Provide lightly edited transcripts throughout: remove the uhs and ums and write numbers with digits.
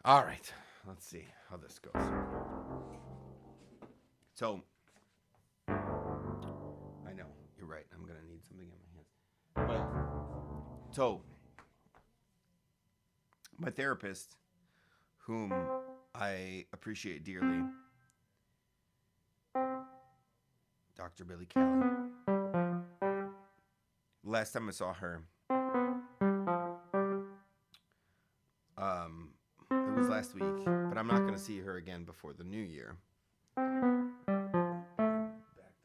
All right, let's see how this goes. So, I know you're right. I'm gonna need something in my hands. So, my therapist, whom I appreciate dearly, Dr. Billy Kelly. Last time I saw her, it was last week, but I'm not gonna see her again before the new year. Back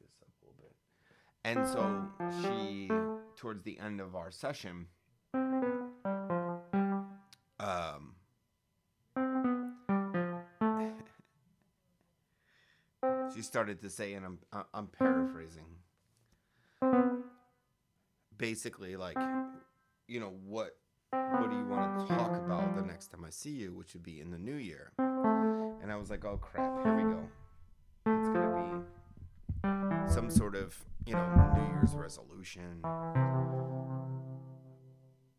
this up a little bit. And so she, towards the end of our session, um, she started to say, and I'm paraphrasing, basically like, what do you want to talk about the next time I see you, which would be in the new year. And I was like, oh crap, here we go. It's gonna be some sort of New Year's resolution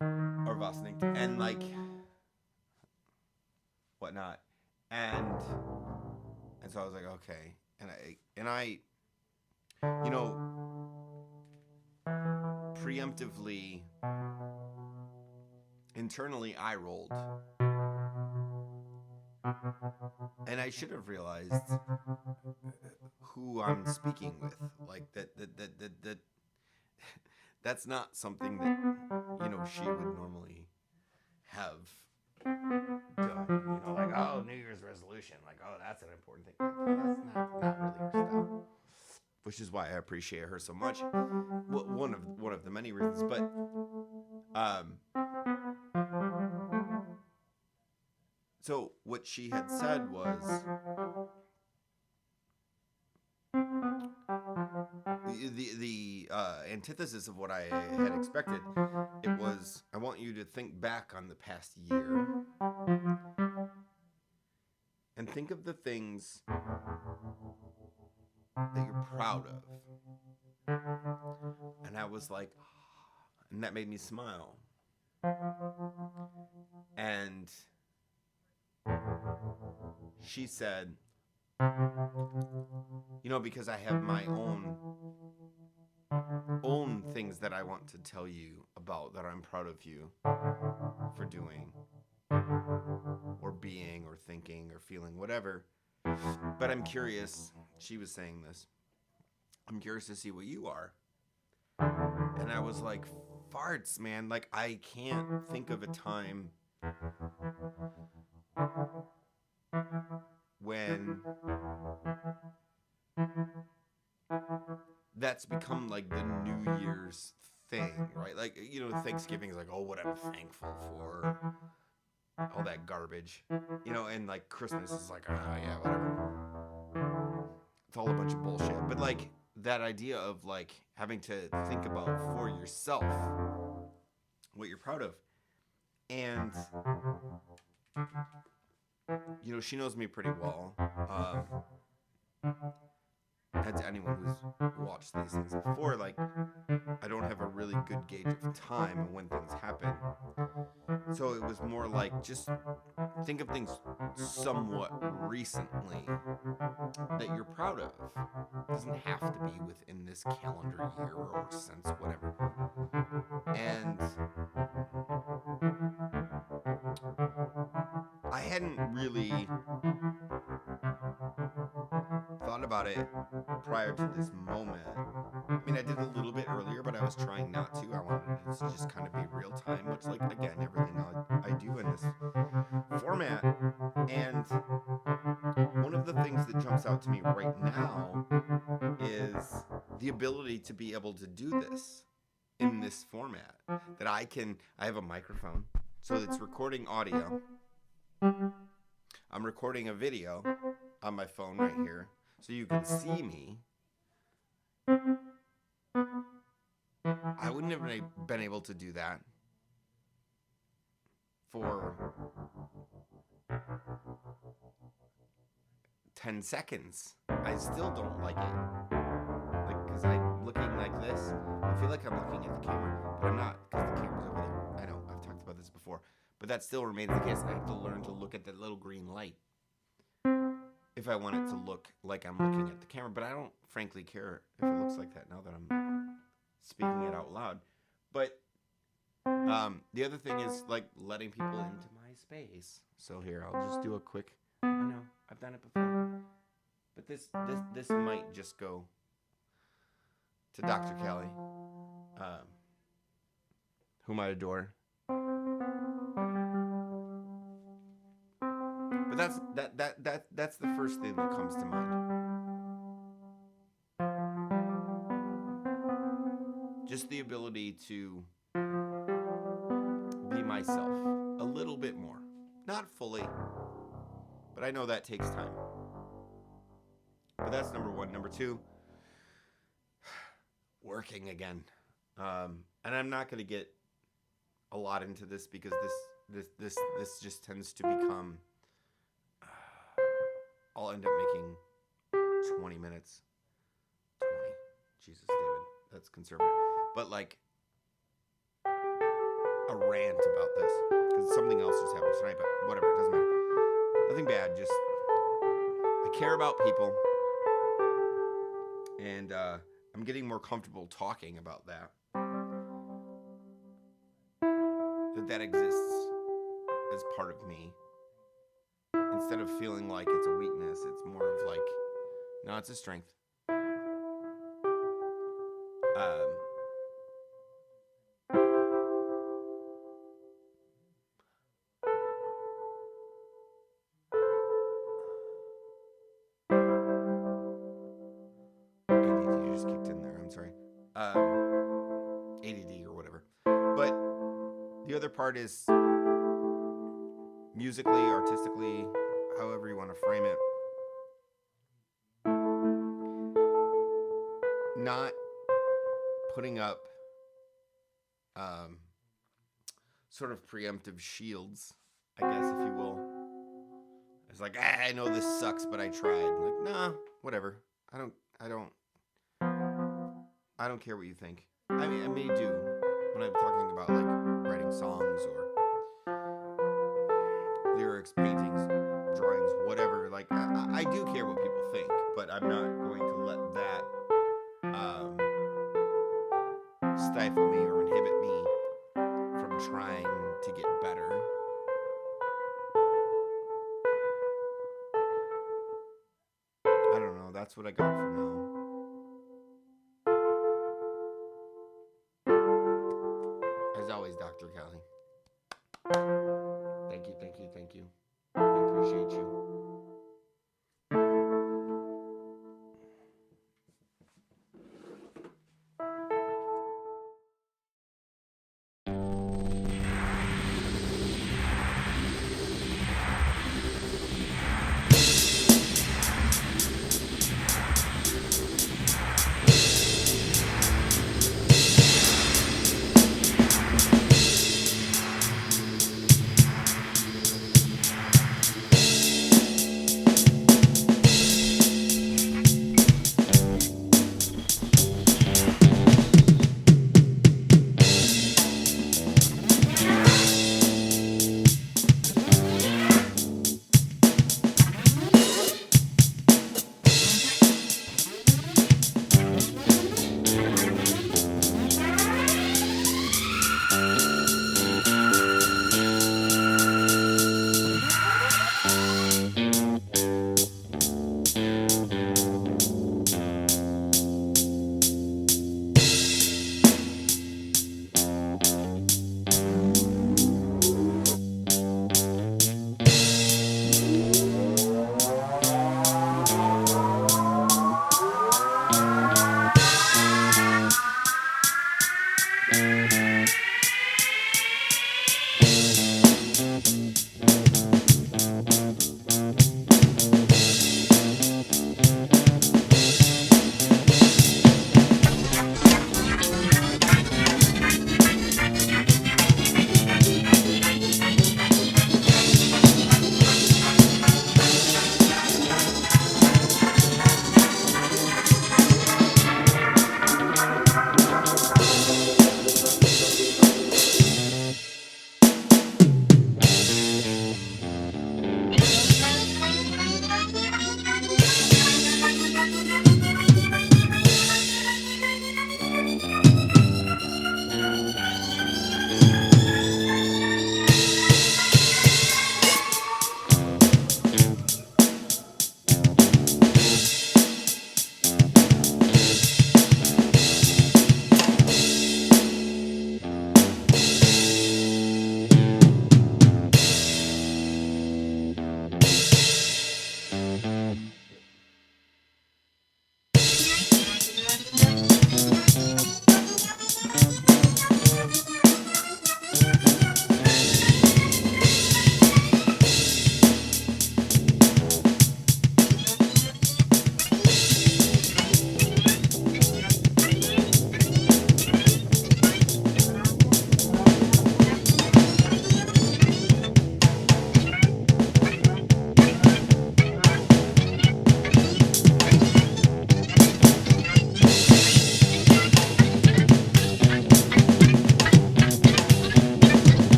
or Vasnicht and like whatnot. And so I was like, okay. And I you know preemptively internally I rolled, and I should have realized who I'm speaking with. Like that that's not something that she would normally have done. Like, oh, New Year's resolution. Like, oh, that's an important thing. Like, that's not really her style. Which is why I appreciate her so much. Well, one of the many reasons, but um, so what she had said was the antithesis of what I had expected. It was, I want you to think back on the past year and think of the things that you're proud of. And I was like, and that made me smile. And she said, because I have my own things that I want to tell you about that I'm proud of you for doing or being or thinking or feeling, whatever. But I'm curious, she was saying this, I'm curious to see what you are. And I was like, farts, man. Like, I can't think of a time when that's become like the New Year's thing, right? Like, Thanksgiving is like, oh, what I'm thankful for. All that garbage. And like Christmas is like, oh, yeah, whatever. It's all a bunch of bullshit. But like, that idea of like having to think about for yourself what you're proud of. And she knows me pretty well. And to anyone who's watched these things before, like, I don't have a really good gauge of time and when things happen. So it was more like, just think of things somewhat recently that you're proud of. It doesn't have to be within this calendar year or since whatever. And I hadn't really thought about it prior to this moment. I mean, I did a little bit earlier, but I was trying not to. I wanted it to just kind of be real time, much like, again, everything I do in this format. And one of the things that jumps out to me right now is the ability to be able to do this in this format. That I have a microphone, so it's recording audio. I'm recording a video on my phone right here, so you can see me. I wouldn't have been able to do that for 10 seconds. I still don't like it. Like, because I'm looking like this. I feel like I'm looking at the camera, but I'm not, because the camera's over there. I know, I've talked about this before. But that still remains the case. I have to learn to look at that little green light if I want it to look like I'm looking at the camera. But I don't frankly care if it looks like that now that I'm speaking it out loud. But the other thing is like letting people into my space. So here, I'll just do a quick. I know I've done it before, but this might just go to Dr. Kelly, whom I adore. But that's the first thing that comes to mind. Just the ability to be myself a little bit more. Not fully, but I know that takes time. But that's number one. Number two, working again. And I'm not going to get a lot into this because this just tends to become, I'll end up making 20 minutes. 20. Jesus, David, that's conservative. But like a rant about this because something else just happened tonight, but whatever, it doesn't matter. Nothing bad, just I care about people, and I'm getting more comfortable talking about that exists as part of me instead of feeling like it's a weakness. It's more of like, no, it's a strength. ADD just kicked in there. I'm sorry. ADD or whatever. But the other part is musically, artistically, however you want to frame it. Not putting up sort of preemptive shields, I guess, if you will. It's like, I know this sucks, but I tried. Like, nah, whatever. I don't care what you think. I mean, I may do when I'm talking about like writing songs or lyrics, paintings, drawings, whatever. Like, I do care what people think, but I'm not going to let that stifle me or inhibit me from trying to get better. I don't know. That's what I got for now. As always, Dr. Kelly. Thank you, thank you, thank you. I appreciate you.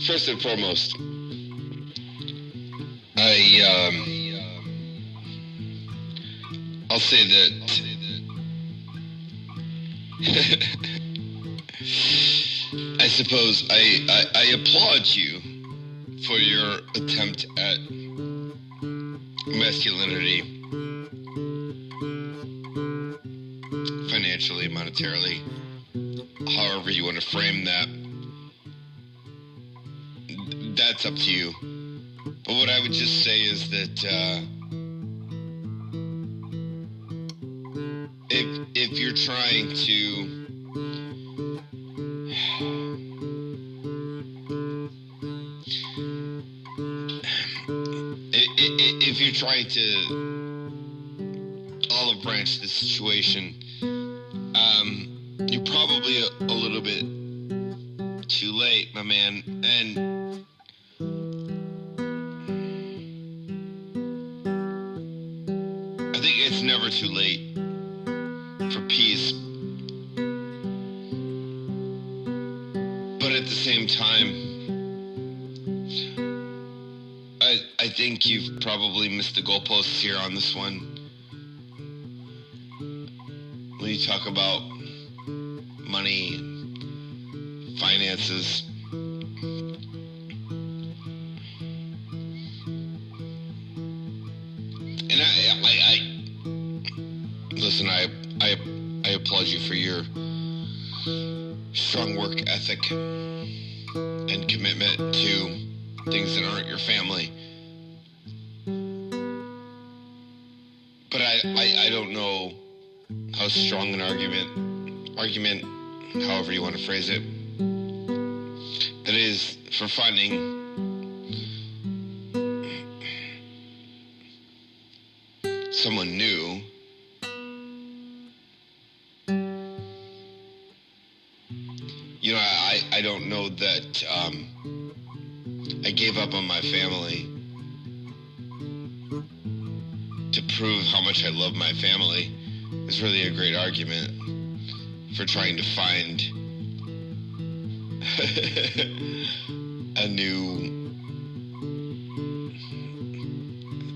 first and foremost, I'll say that I suppose I applaud you for your attempt at masculinity, financially, monetarily, however you want to frame that. That's up to you. But what I would just say is that if you're trying to if you're trying to olive branch the situation, you're probably a little bit too late, my man. And I think it's never too late for peace. But at the same time, I think you've probably missed the goalposts here on this one. When you talk about money and finances, and I listen, I applaud you for your strong work ethic and commitment to things that aren't your family. But I don't know how strong an argument, however you want to phrase it, that is for finding someone new. You know, I don't know that I gave up on my family to prove how much I love my family is really a great argument for trying to find a new,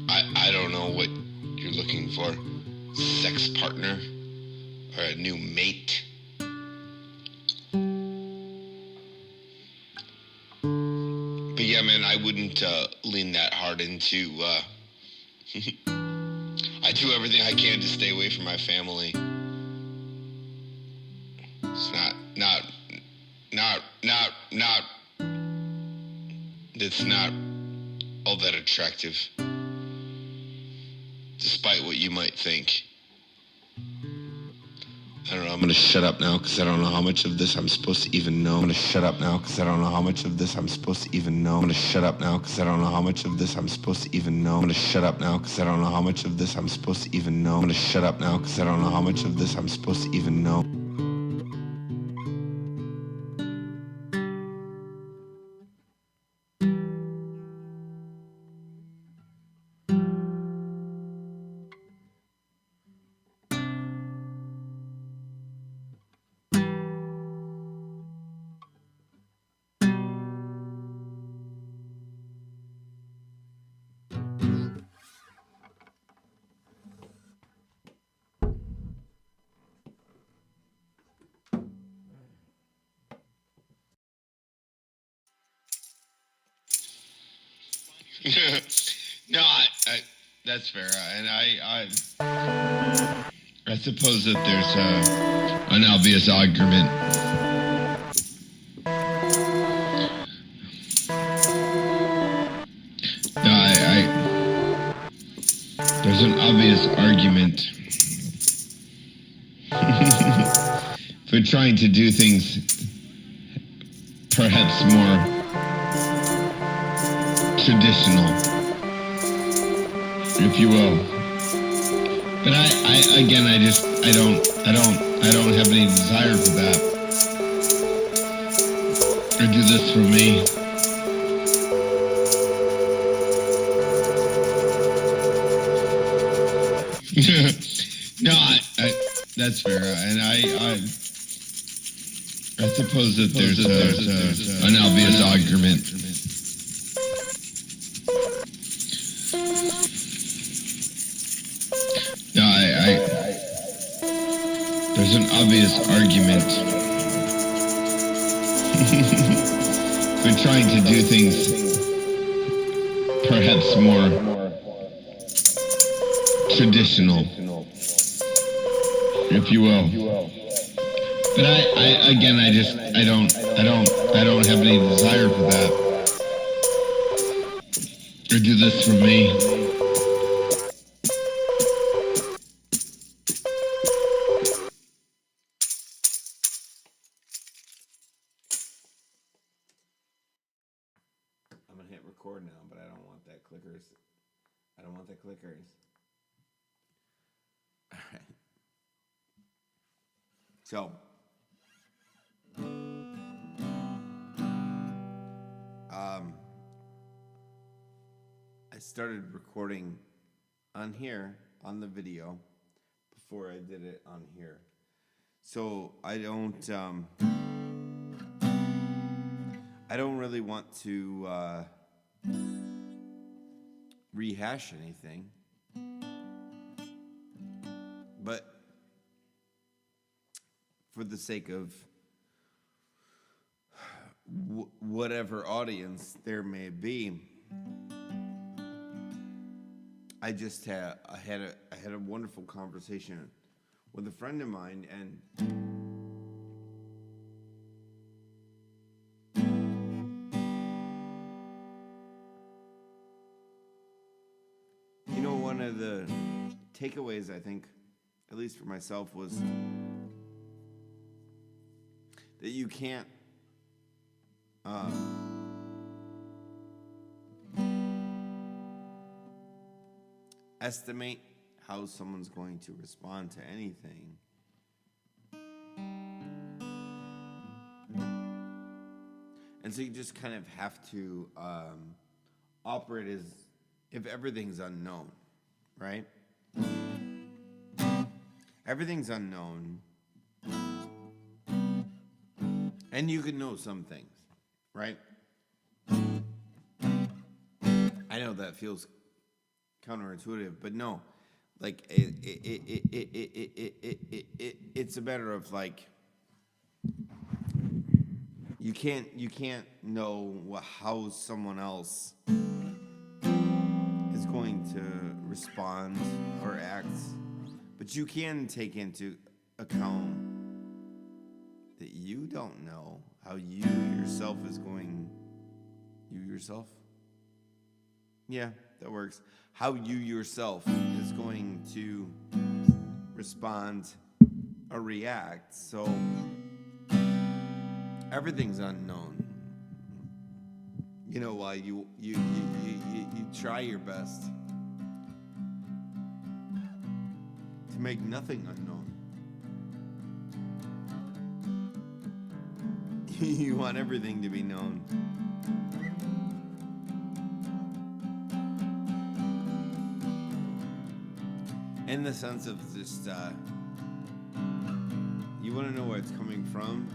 I don't know what you're looking for, sex partner or a new mate. But yeah, man, I wouldn't lean that hard into I do everything I can to stay away from my family. It's it's not all that attractive, despite what you might think. I don't know, I'm gonna shut up now because I don't know how much of this I'm supposed to even know. I'm gonna shut up now because I don't know how much of this I'm supposed to even know. I'm gonna shut up now because I don't know how much of this I'm supposed to even know. I'm gonna shut up now because I don't know how much of this I'm supposed to even know. I'm gonna shut up now because I don't know how much of this I'm supposed to even know. No, that's fair, and I suppose that there's an obvious argument. No, there's an obvious argument for trying to do things perhaps more traditional, if you will. But I don't have any desire for that. I do this for me. No, that's fair, and I suppose that there's an obvious argument. No, there's an obvious argument for trying to do things perhaps more traditional, if you will. But I don't have any desire for that. I do this for me. I'm gonna hit record now, but I don't want that clickers. I don't want that clickers. All right. So, I started recording on here, on the video, before I did it on here. So I don't really want to rehash anything, but for the sake of whatever audience there may be, I had a wonderful conversation with a friend of mine, and you know, one of the takeaways, I think, at least for myself, was that you can't estimate how someone's going to respond to anything. And so you just kind of have to operate as if everything's unknown, right? Everything's unknown. And you can know some things, right? I know that feels counterintuitive, but no, like it's a matter of like you can't know how someone else is going to respond or act, but you can take into account that you don't know how you yourself is going. You yourself? Yeah, that works. How you yourself is going to respond or react. So everything's unknown. You know why you try your best to make nothing unknown. You want everything to be known. In the sense of just, you want to know where it's coming from.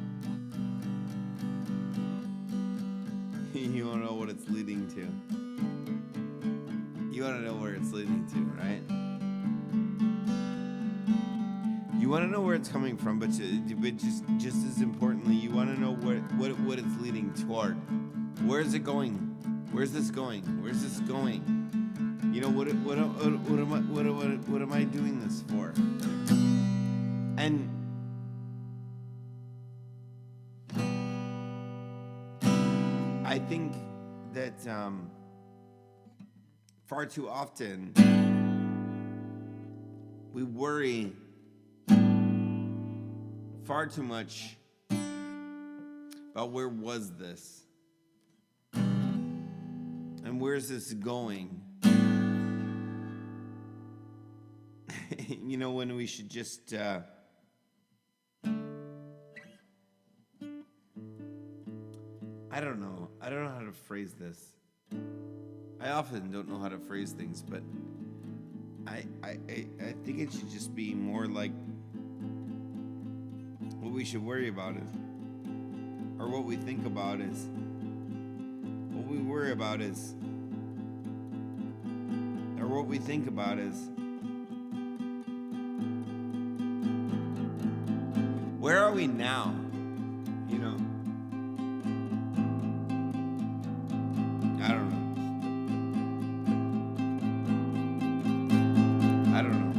You want to know what it's leading to. You want to know where it's leading to, right? You want to know where it's coming from, but just as importantly, you want to know what it's leading toward. Where is it going? Where's this going? Where's this going? You know, what am I doing this for? And I think that far too often we worry far too much about where was this and where's this going. You know, when we should just I don't know how to phrase this. I often don't know how to phrase things, but I think it should just be more like what we should worry about is or what we think about is, what we worry about is, or what we think about is, where are we now? You know? I don't know. I don't know.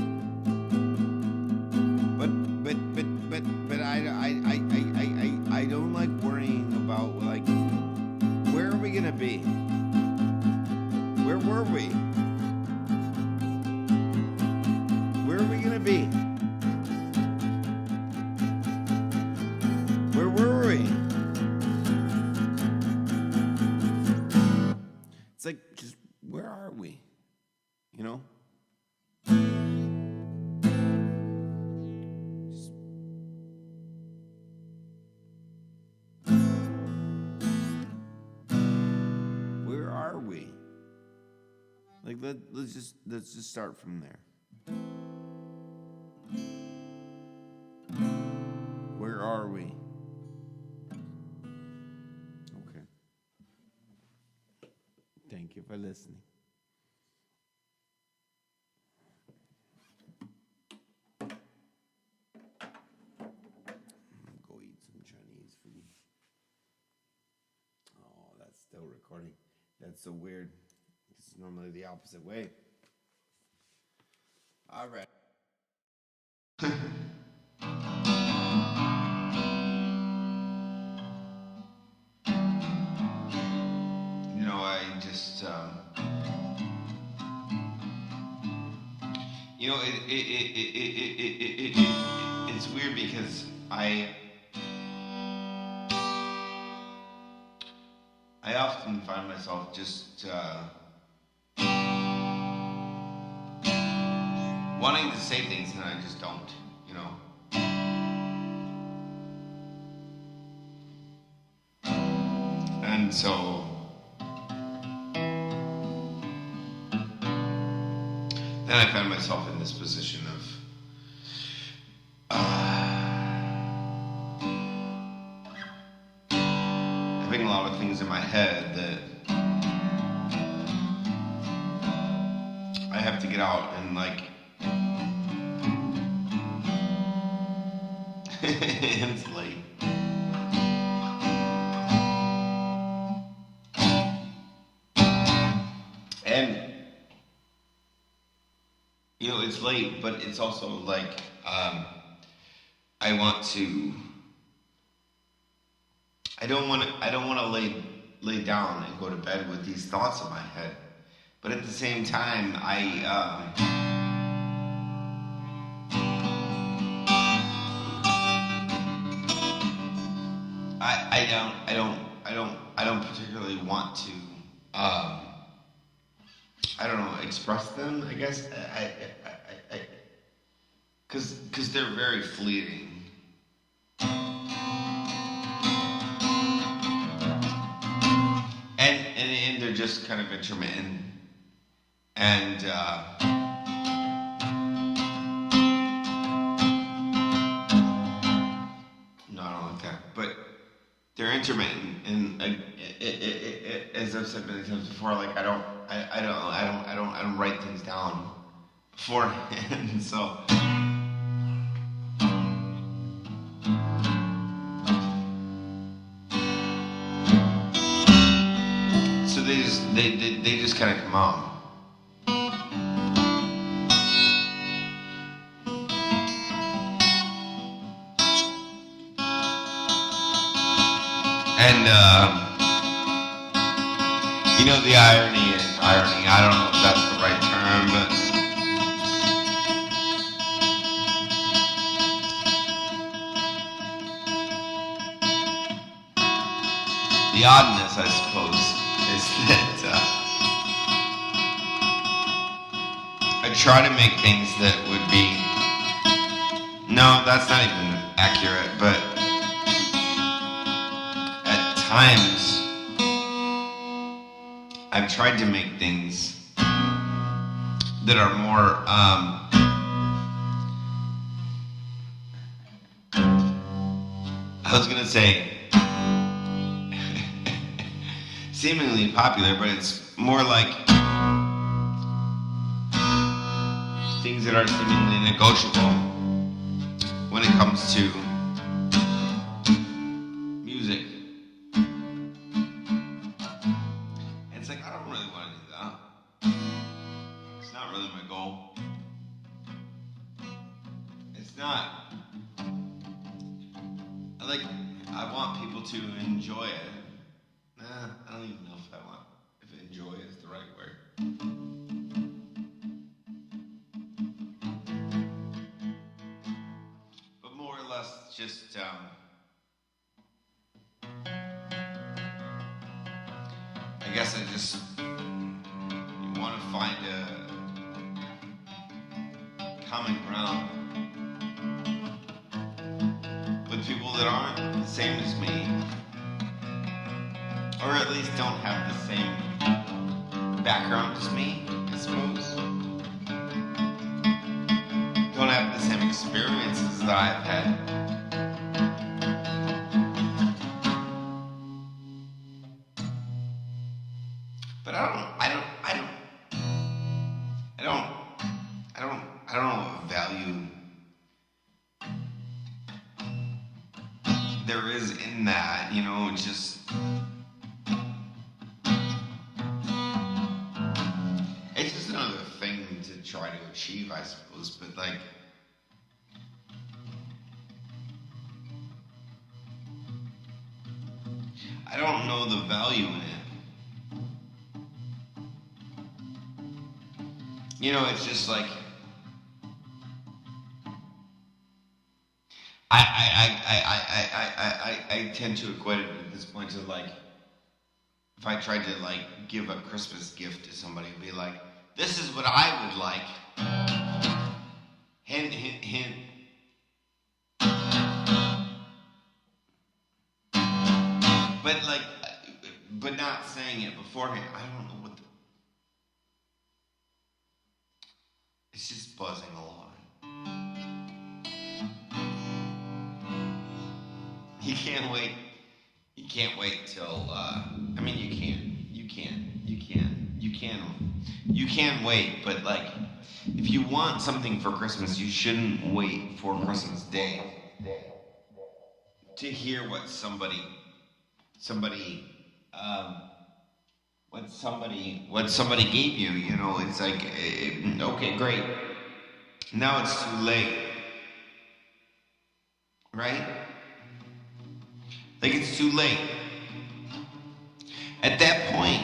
But I don't like worrying about, like, where are we gonna be? Where were we? Where are we gonna be? Where were we? It's like, just where are we? You know? Just where are we? Like, let's just start from there. Where are we? Okay. Thank you for listening. I'm gonna go eat some Chinese food. Oh, that's still recording. That's so weird. It's normally the opposite way. All right. I just, it's weird because I often find myself just wanting to say things and I just don't, you know. And so then I found myself in this position of having a lot of things in my head that I have to get out and, like, it's late. And it's late, but it's also like I don't want to lay down and go to bed with these thoughts in my head. But at the same time, I don't particularly want to I don't know, express them, I guess. Because they're very fleeting. And they're just kind of intermittent. And no, I don't like that. But they're intermittent, and as I've said many times before, like I don't write things down beforehand. So they just kind of come out. And the irony, I don't know if that's the right term, but the oddness, I suppose, is that I try to make things that would be, no, that's not even accurate, but at times I've tried to make things that are more I was gonna say seemingly popular, but it's more like things that are seemingly negotiable when it comes to music. It's like, I don't really want to do that. It's not really my goal. It's not. I want people to enjoy it. I don't even know if enjoy is the right word. But more or less just, I guess I just want to find a common ground with people that aren't the same as me, or at least don't have the same background as me, I suppose. Don't have the same experiences that I've had. But I don't know what value there is in that, it's just, it's just another thing to try to achieve, I suppose, but I don't know the value in it. It's just like, I tend to equate it at this point to if I tried to give a Christmas gift to somebody, it'd be like, this is what I would like. Hint, hint, hint. But not saying it beforehand. I don't know what it's just buzzing a lot. You can't wait. You can't wait till, you can wait, but if you want something for Christmas, you shouldn't wait for Christmas Day to hear what somebody gave you, it's like, okay, great. Now it's too late. Right? It's too late. At that point,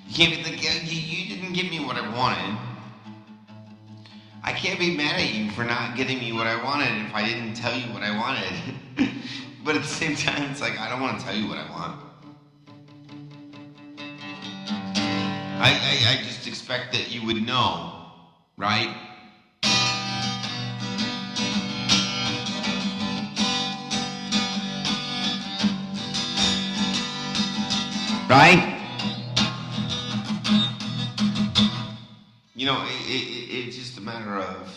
you can't be you didn't give me what I wanted. I can't be mad at you for not getting me what I wanted if I didn't tell you what I wanted. But at the same time, it's like, I don't want to tell you what I want. I just expect that you would know, right? Right? It's just a matter of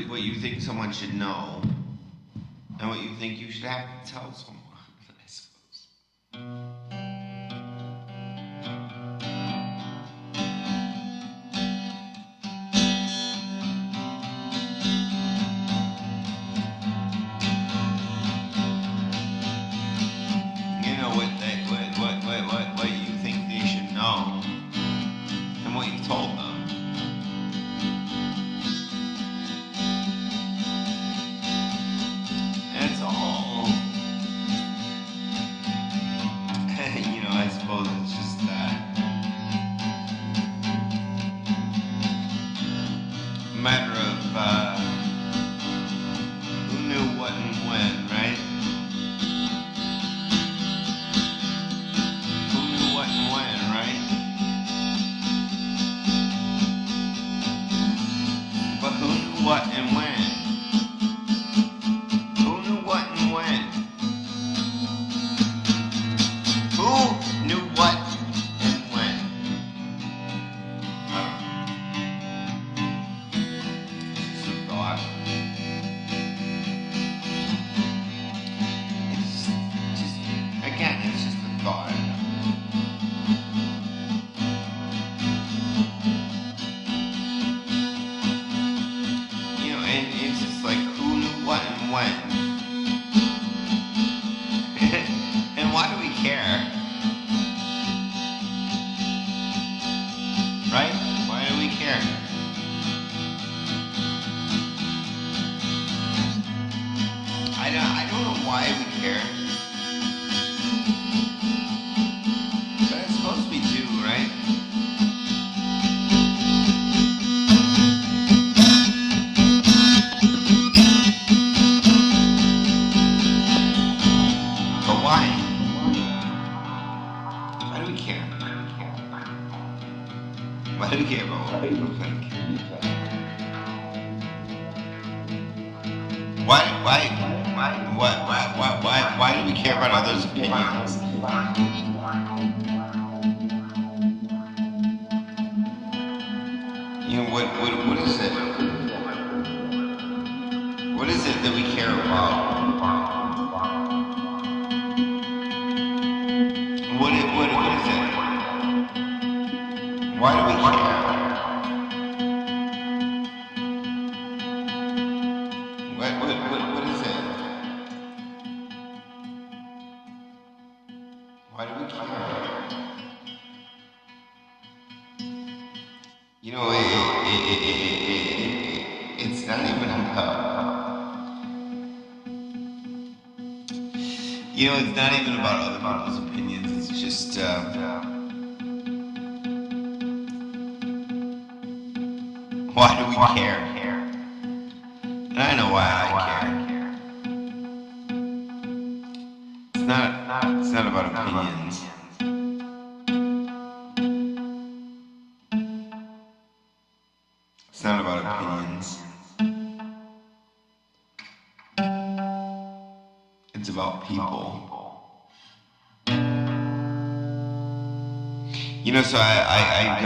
what you think someone should know and what you think you should have to tell someone, I suppose. What you think they should know and what you've told them. That's all. I suppose it's just a matter of who knew what and when, right? What and when? Who knew what and when? Who knew what and when? Just a thought. And it's just like, who knew what and when? And why do we care? Right? Why do we care? I don't know why we care. But I suppose we do, right? But why? Why do we care? Why do we care about what people think? Why do we care about others' opinions? You know, what is it? What is it that we care about? What is it? Why do we care? What is it? Why do we care? You know, it's not even about. You know, it's not even about other people's opinions. It's just. Why do we care? And I know why I care. It's not about opinions. It's not about opinions. It's about people. You know, so I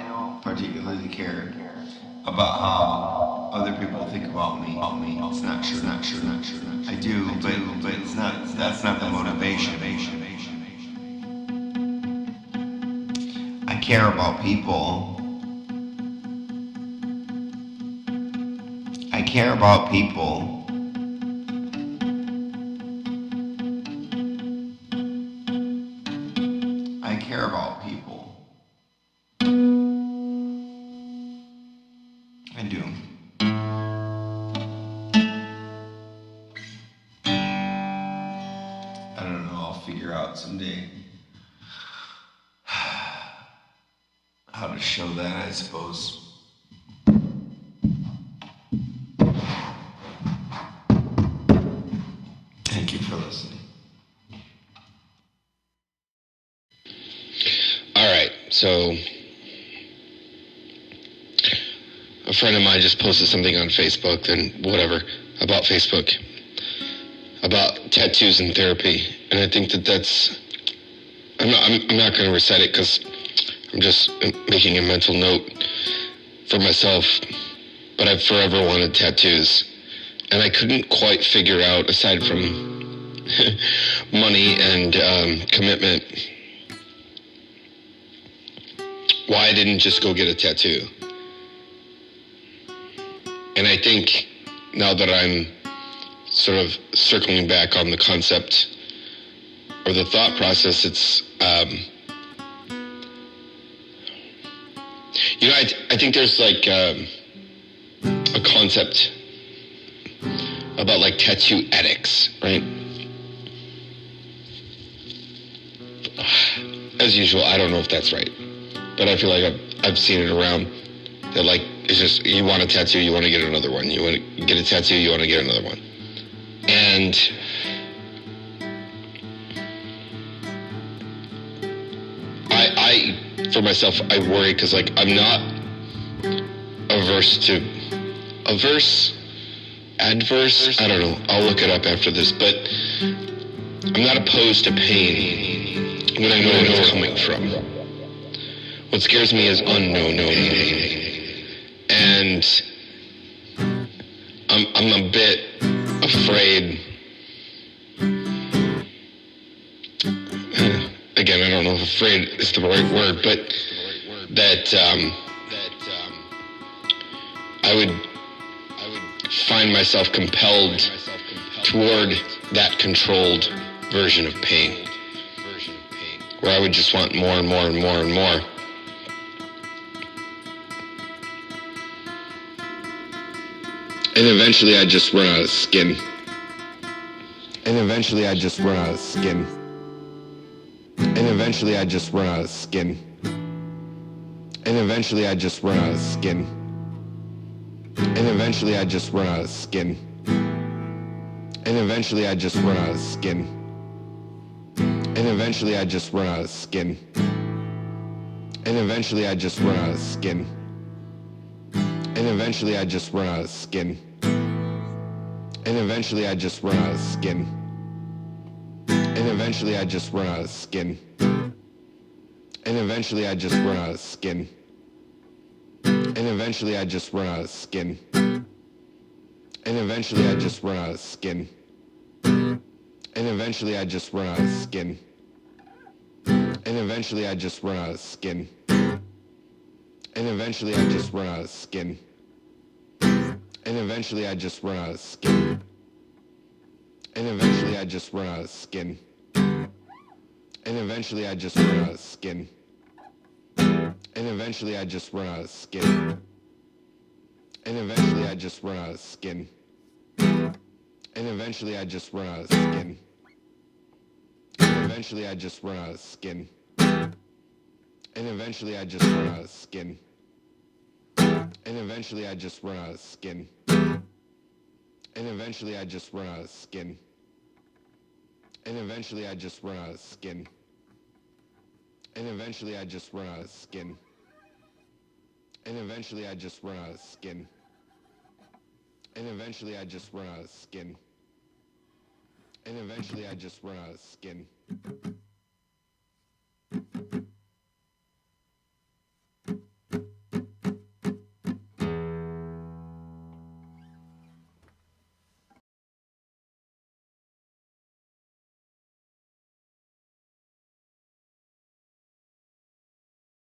don't particularly care about how other people think about me. It's not true. I do, but it's not. That's not the motivation. I care about people. I care about people. I care about people. I do. I don't know, I'll figure out someday how to show that, I suppose. Thank you for listening. Alright, so a friend of mine just posted something on Facebook, and whatever, about Facebook, about tattoos and therapy, and I think that's, I'm not going to recite it because I'm just making a mental note for myself, but I've forever wanted tattoos, and I couldn't quite figure out, aside from money and commitment, why I didn't just go get a tattoo. And I think now that I'm sort of circling back on the concept or the thought process, it's, you know, I think there's like a concept about like tattoo addicts, right? As usual, I don't know if that's right, but I feel like I've seen it around that, like, it's just, you want a tattoo, you want to get another one. You want to get a tattoo, you want to get another one. And I for myself, I worry because, like, I'm not adverse, I don't know, I'll look it up after this, but I'm not opposed to pain when I know where it's coming from. What scares me is unknown pain. And I'm a bit afraid. Again, I don't know if afraid is the right word, but that I would find myself compelled toward that controlled version of pain, where I would just want more and more and more and more. And eventually I'd just run out of skin. And eventually I'd just run out of skin. And eventually I'd just run out of skin. And eventually I'd just run out of skin. And eventually I'd just run out of skin. And eventually I'd just run out of skin. And eventually I'd just run out of skin. And eventually I'd just run out of skin. And eventually I'd just run out of skin. And eventually I'd just run out of skin. And eventually I'd just run out of skin. And eventually I'd just run out of skin. And eventually I'd just run out of skin. And eventually I'd just run out of skin. And eventually I'd just run out of skin. And eventually I'd just run out of skin. And eventually I'd just run out of skin. And eventually I'd just run out of skin. And eventually I'd just run out of skin. And eventually I'd just run out of skin. And eventually I'd just run out of skin. And eventually I'd just run out of skin. And eventually I'd just run out of skin. And eventually I'd just run out of skin. And eventually I'd just run out of skin. And eventually I'd just run out of skin. And eventually I'd just run out of skin. And eventually I'd just run out of skin. And eventually I'd just run out of skin. And eventually I'd just run out of skin. And eventually I'd just run out of skin. And eventually I'd just run out of skin.